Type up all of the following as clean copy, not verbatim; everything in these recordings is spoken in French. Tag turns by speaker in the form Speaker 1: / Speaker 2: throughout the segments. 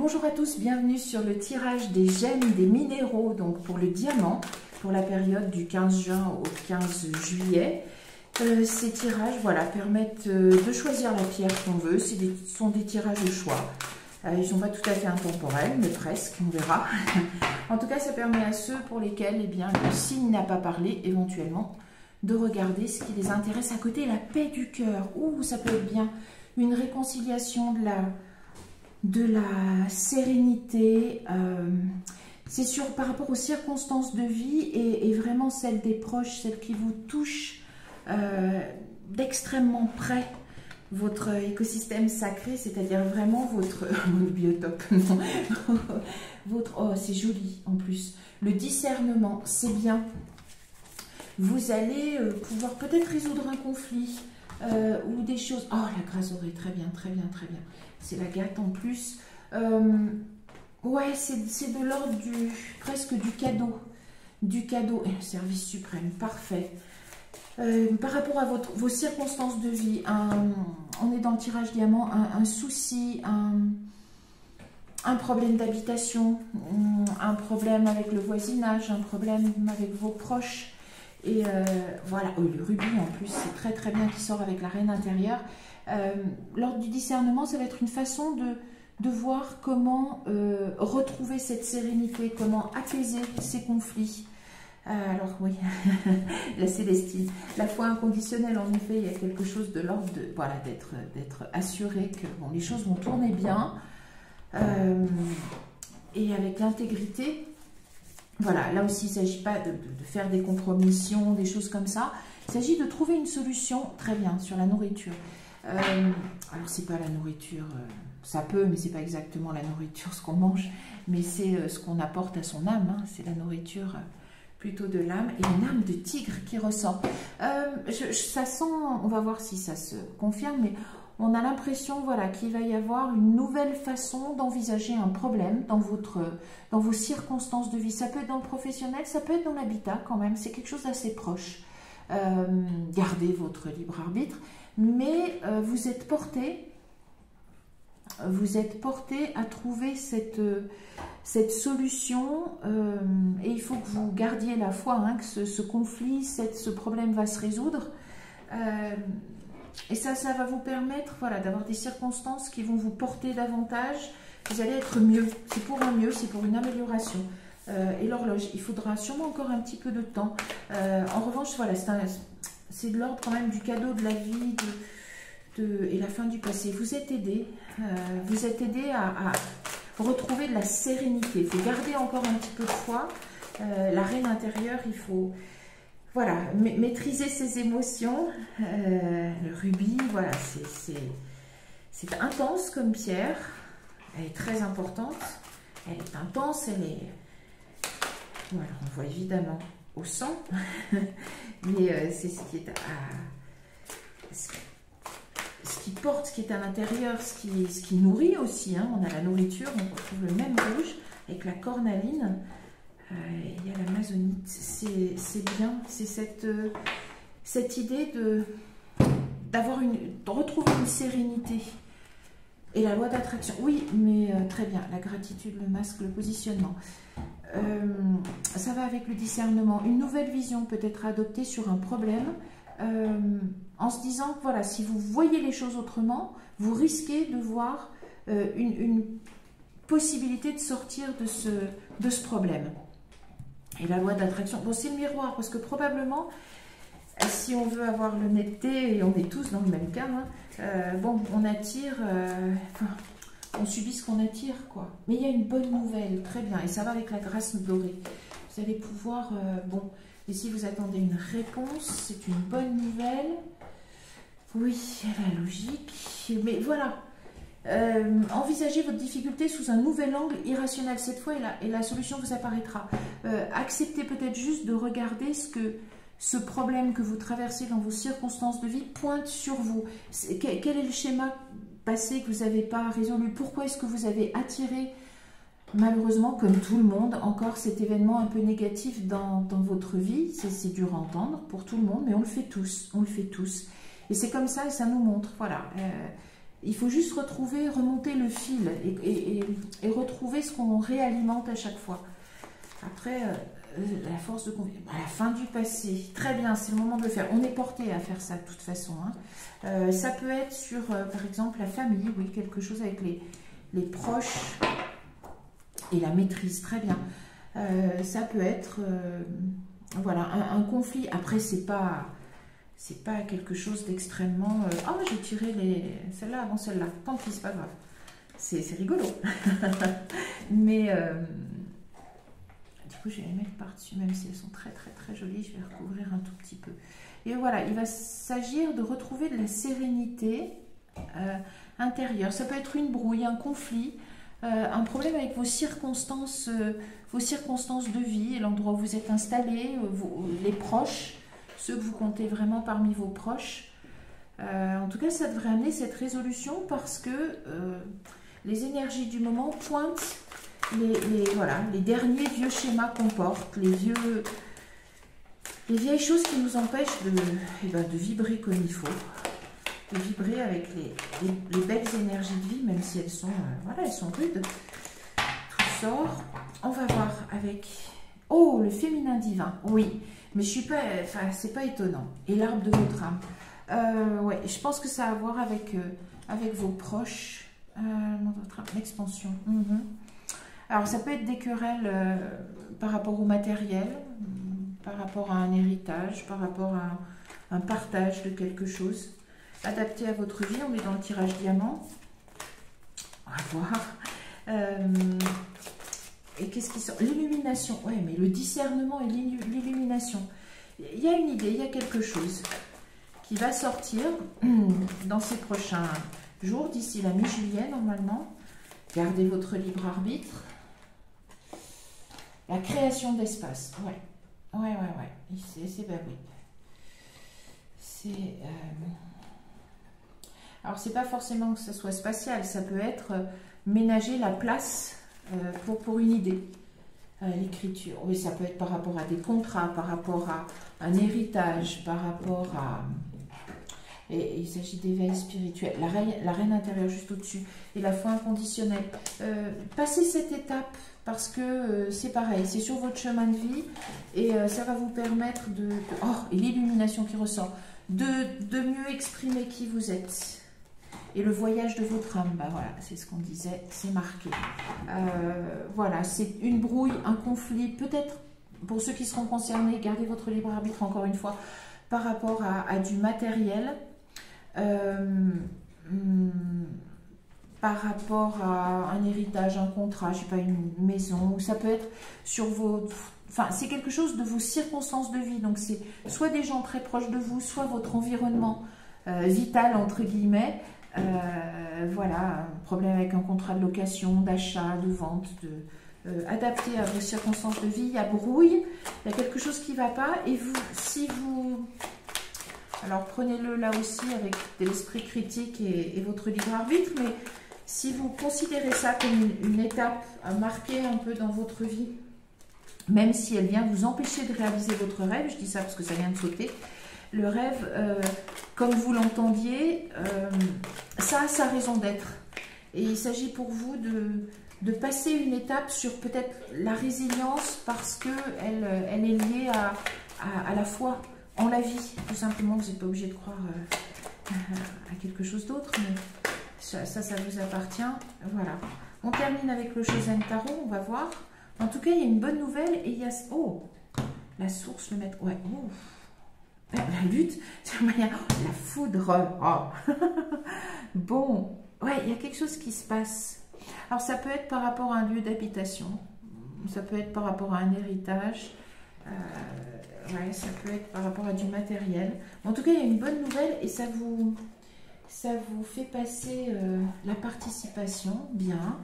Speaker 1: Bonjour à tous, bienvenue sur le tirage des gemmes, des minéraux, donc pour le diamant, pour la période du 15 juin au 15 juillet. Ces tirages permettent de choisir la pierre qu'on veut, sont des tirages au choix. Ils ne sont pas tout à fait intemporels, mais presque, on verra. En tout cas, ça permet à ceux pour lesquels le signe n'a pas parlé, éventuellement, de regarder ce qui les intéresse à côté, la paix du cœur. Ouh, ça peut être bien. Une réconciliation de la sérénité, c'est sûr par rapport aux circonstances de vie et vraiment celles des proches, celles qui vous touchent d'extrêmement près votre écosystème sacré, c'est-à-dire vraiment votre biotope, oh c'est joli en plus, le discernement, c'est bien. Vous allez pouvoir peut-être résoudre un conflit ou des choses. Oh, la grâce aurait très bien, très bien, très bien. C'est la gâte en plus. Ouais, c'est de l'ordre presque du cadeau. Du cadeau. Et le service suprême, parfait. Par rapport à vos circonstances de vie, on est dans le tirage diamant, un souci, un problème d'habitation, un problème avec le voisinage, un problème avec vos proches. Et voilà, le rubis en plus, c'est très très bien qui sort avec la reine intérieure. Lors du discernement, ça va être une façon de voir comment retrouver cette sérénité, comment apaiser ces conflits. Alors oui, la Célestine, la foi inconditionnelle, en effet, il y a quelque chose de l'ordre de d'être assuré que bon, les choses vont tourner bien et avec l'intégrité. Voilà, là aussi, il ne s'agit pas de faire des compromissions, des choses comme ça. Il s'agit de trouver une solution, très bien, sur la nourriture. Alors, c'est pas la nourriture, ça peut, mais c'est pas exactement la nourriture, ce qu'on mange, mais c'est ce qu'on apporte à son âme, hein, c'est la nourriture plutôt de l'âme, et une âme de tigre qui ressort. Ça sent, on va voir si ça se confirme, mais on a l'impression qu'il va y avoir une nouvelle façon d'envisager un problème dans vos circonstances de vie. Ça peut être dans le professionnel, ça peut être dans l'habitat quand même, c'est quelque chose d'assez proche. Gardez votre libre arbitre, mais vous êtes porté à trouver cette solution et il faut que vous gardiez la foi, hein, que ce conflit, ce problème va se résoudre. Et ça va vous permettre d'avoir des circonstances qui vont vous porter davantage. Vous allez être mieux. C'est pour un mieux, c'est pour une amélioration. Et l'horloge, il faudra sûrement encore un petit peu de temps. En revanche, c'est de l'ordre quand même du cadeau de la vie et la fin du passé. Vous êtes aidé à retrouver de la sérénité. Il faut garder encore un petit peu de foi. La reine intérieure, il faut... Voilà, maîtriser ses émotions, le rubis, voilà, c'est intense comme pierre, elle est très importante, elle est intense, voilà, on voit évidemment au sang, mais c'est ce qui porte, ce qui est à l'intérieur, ce qui nourrit aussi, hein. On a la nourriture, on retrouve le même rouge avec la cornaline. Il y a l'amazonite, c'est bien, c'est cette idée de retrouver une sérénité. Et la loi d'attraction, oui, mais très bien, la gratitude, le masque, le positionnement. Ça va avec le discernement. Une nouvelle vision peut être adoptée sur un problème en se disant que si vous voyez les choses autrement, vous risquez de voir une possibilité de sortir de ce problème. Et la loi d'attraction, bon, c'est le miroir, parce que probablement, si on veut avoir l'honnêteté, et on est tous dans le même cas, hein, bon, on attire, on subit ce qu'on attire, quoi. Mais il y a une bonne nouvelle, très bien, et ça va avec la grâce dorée. Vous allez pouvoir, bon, et si vous attendez une réponse, c'est une bonne nouvelle. Oui, la logique, mais voilà. Envisagez votre difficulté sous un nouvel angle irrationnel cette fois et la solution vous apparaîtra. Acceptez peut-être juste de regarder ce problème que vous traversez dans vos circonstances de vie pointe sur vous. Quel est le schéma passé que vous n'avez pas résolu? Pourquoi est-ce que vous avez attiré, malheureusement, comme tout le monde, encore cet événement un peu négatif dans votre vie? C'est dur à entendre pour tout le monde, mais on le fait tous, on le fait tous. Et c'est comme ça et ça nous montre, voilà. Il faut juste retrouver, remonter le fil et retrouver ce qu'on réalimente à chaque fois. Après, la force de conviction, à la fin du passé, très bien, c'est le moment de le faire. On est porté à faire ça de toute façon. Hein. Ça peut être sur, par exemple, la famille, oui, quelque chose avec les proches et la maîtrise, très bien. Ça peut être, voilà, un conflit. Après, c'est pas quelque chose d'extrêmement... Ah, j'ai tiré celle-là avant celle-là. Tant pis, c'est pas grave. C'est rigolo. Mais... du coup, je vais les mettre par-dessus, même si elles sont très, très, très jolies. Je vais recouvrir un tout petit peu. Et voilà, il va s'agir de retrouver de la sérénité intérieure. Ça peut être une brouille, un conflit, un problème avec vos circonstances de vie, l'endroit où vous êtes installé, les proches, ceux que vous comptez vraiment parmi vos proches. En tout cas, ça devrait amener cette résolution parce que les énergies du moment pointent les derniers vieux schémas qu'on porte, les vieilles choses qui nous empêchent de vibrer comme il faut, de vibrer avec les belles énergies de vie, même si elles sont, voilà, elles sont rudes. Tout sort. On va voir avec... Oh, le féminin divin, oui. Mais je suis pas... Enfin, c'est pas étonnant. Et l'arbre de votre âme. Ouais, je pense que ça a à voir avec vos proches. Votre âme, l'expansion. Alors, ça peut être des querelles par rapport au matériel, par rapport à un héritage, par rapport à un partage de quelque chose. Adapté à votre vie, on est dans le tirage diamant. On va voir. Et qu'est-ce qui sort? L'illumination. Ouais, mais le discernement et l'illumination. Il y a une idée, il y a quelque chose qui va sortir dans ces prochains jours, d'ici la mi-juillet normalement. Gardez votre libre arbitre. La création d'espace. Ouais. C'est bah oui. C'est... Alors, c'est pas forcément que ça soit spatial, ça peut être ménager la place pour une idée. L'écriture, oui, ça peut être par rapport à des contrats, par rapport à un héritage, par rapport à... Et il s'agit d'éveil spirituel. La reine intérieure juste au-dessus. Et la foi inconditionnelle. Passez cette étape parce que c'est pareil, c'est sur votre chemin de vie et ça va vous permettre de... Oh, et l'illumination qui ressort. De mieux exprimer qui vous êtes. Et le voyage de votre âme, bah voilà, c'est ce qu'on disait, c'est marqué. Voilà, c'est une brouille, un conflit, peut-être pour ceux qui seront concernés, gardez votre libre arbitre encore une fois, par rapport à du matériel, par rapport à un héritage, un contrat, je sais pas, une maison, ou ça peut être sur vos... Enfin, c'est quelque chose de vos circonstances de vie, donc c'est soit des gens très proches de vous, soit votre environnement vital, entre guillemets. Voilà, un problème avec un contrat de location, d'achat, de vente, adapté à vos circonstances de vie. Il y a brouille, il y a quelque chose qui ne va pas. Et vous, si vous... Alors prenez-le là aussi avec de l'esprit critique et votre libre arbitre, mais si vous considérez ça comme une étape à marquer un peu dans votre vie, même si elle vient vous empêcher de réaliser votre rêve, je dis ça parce que ça vient de sauter, le rêve, comme vous l'entendiez, ça a sa raison d'être. Et il s'agit pour vous de passer une étape sur peut-être la résilience parce qu'elle est liée à la foi en la vie. Tout simplement, vous n'êtes pas obligé de croire à quelque chose d'autre, mais ça vous appartient. Voilà. On termine avec le Chosen Tarot, on va voir. En tout cas, il y a une bonne nouvelle et il y a... Oh, la source, le maître... Ouais, oh. La lutte, la foudre. Oh. Bon, ouais, il y a quelque chose qui se passe. Alors, ça peut être par rapport à un lieu d'habitation. Ça peut être par rapport à un héritage. Ouais, ça peut être par rapport à du matériel. En tout cas, il y a une bonne nouvelle et ça vous fait passer la participation. Bien.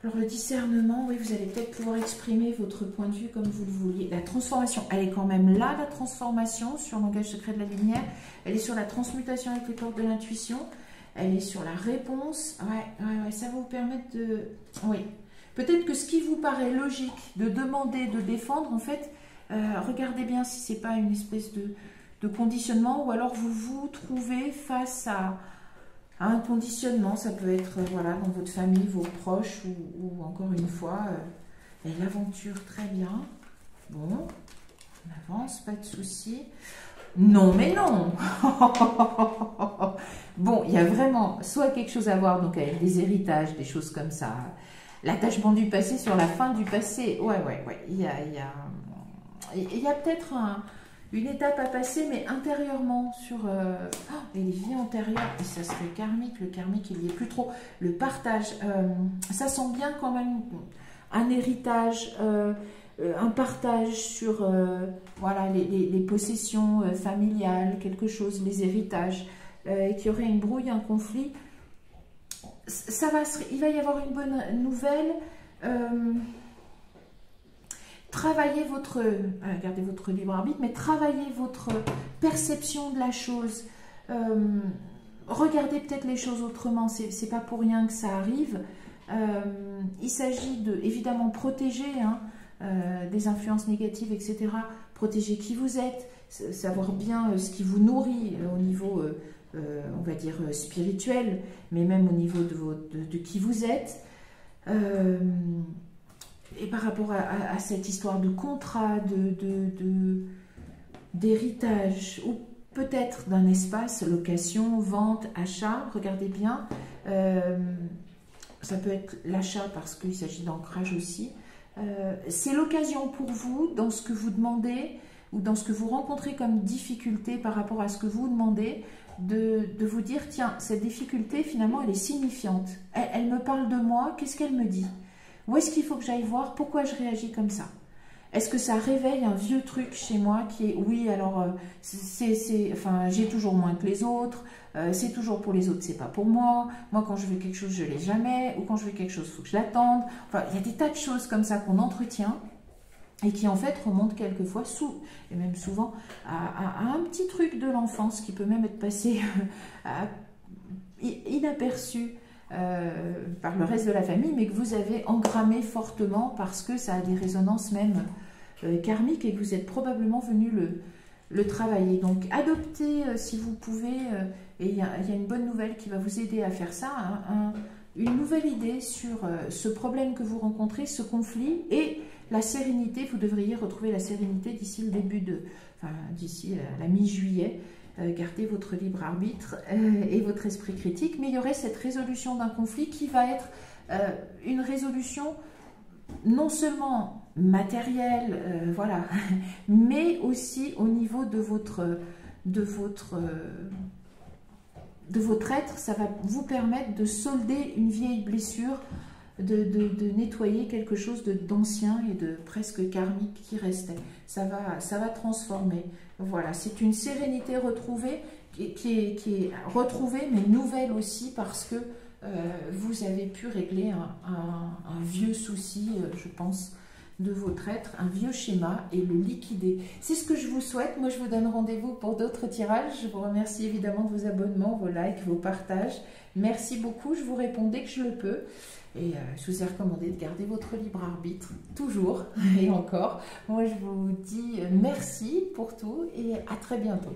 Speaker 1: Alors le discernement, oui, vous allez peut-être pouvoir exprimer votre point de vue comme vous le vouliez. La transformation, elle est quand même là, la transformation, sur le langage secret de la lumière. Elle est sur la transmutation avec les portes de l'intuition. Elle est sur la réponse. Ouais, ça va vous permettre de... Oui. Peut-être que ce qui vous paraît logique de demander, de défendre, en fait, regardez bien si ce n'est pas une espèce de conditionnement ou alors vous vous trouvez face à un conditionnement. Ça peut être voilà, dans votre famille, vos proches ou encore une fois, et l'aventure, très bien. Bon, on avance, pas de souci. Non, mais non. Bon, il y a vraiment soit quelque chose à voir donc avec des héritages, des choses comme ça. L'attachement du passé sur la fin du passé. Ouais. Il y a peut-être une étape à passer, mais intérieurement sur et les vies antérieures. Et ça serait karmique. Le karmique, il n'y est plus trop. Le partage, ça sent bien quand même un héritage. Un partage sur voilà, les possessions familiales, quelque chose, les héritages, et qu'il y aurait une brouille, un conflit. Il va y avoir une bonne nouvelle. Travaillez gardez votre libre arbitre, mais travaillez votre perception de la chose. Regardez peut-être les choses autrement, c'est pas pour rien que ça arrive. Il s'agit de, évidemment, protéger des influences négatives, etc. Protéger qui vous êtes, savoir bien ce qui vous nourrit au niveau, on va dire, spirituel, mais même au niveau de qui vous êtes. Et par rapport à cette histoire de contrat, d'héritage, ou peut-être d'un espace, location, vente, achat, regardez bien. Ça peut être l'achat parce qu'il s'agit d'ancrage aussi. C'est l'occasion pour vous, dans ce que vous demandez ou dans ce que vous rencontrez comme difficulté par rapport à ce que vous demandez, de vous dire, tiens, cette difficulté, finalement, elle est signifiante. Elle me parle de moi, qu'est-ce qu'elle me dit? Où est-ce qu'il faut que j'aille voir? Pourquoi je réagis comme ça? Est-ce que ça réveille un vieux truc chez moi qui est, oui, alors, enfin, j'ai toujours moins que les autres, c'est toujours pour les autres, c'est pas pour moi. Moi, quand je veux quelque chose, je l'ai jamais, ou quand je veux quelque chose, il faut que je l'attende. Enfin, il y a des tas de choses comme ça qu'on entretient et qui, en fait, remontent quelquefois, et même souvent, à un petit truc de l'enfance qui peut même être passé inaperçu par le reste de la famille, mais que vous avez engrammé fortement parce que ça a des résonances même karmiques et que vous êtes probablement venu le travailler. Donc adoptez si vous pouvez, et il y a une bonne nouvelle qui va vous aider à faire ça, une nouvelle idée sur ce problème que vous rencontrez, ce conflit et la sérénité. Vous devriez retrouver la sérénité d'ici le début d'ici la mi-juillet. Gardez votre libre arbitre et votre esprit critique, mais il y aurait cette résolution d'un conflit qui va être une résolution non seulement matérielle, voilà, mais aussi au niveau de votre être. Ça va vous permettre de solder une vieille blessure, de nettoyer quelque chose d'ancien et de presque karmique qui restait. Ça va transformer. Voilà, c'est une sérénité retrouvée qui est retrouvée, mais nouvelle aussi parce que vous avez pu régler un vieux souci, je pense, de votre être, un vieux schéma, et le liquider. C'est ce que je vous souhaite. Moi, je vous donne rendez-vous pour d'autres tirages. Je vous remercie évidemment de vos abonnements, vos likes, vos partages. Merci beaucoup. Je vous réponds dès que je le peux. Et je vous ai recommandé de garder votre libre arbitre, toujours et encore. Moi, je vous dis merci pour tout et à très bientôt.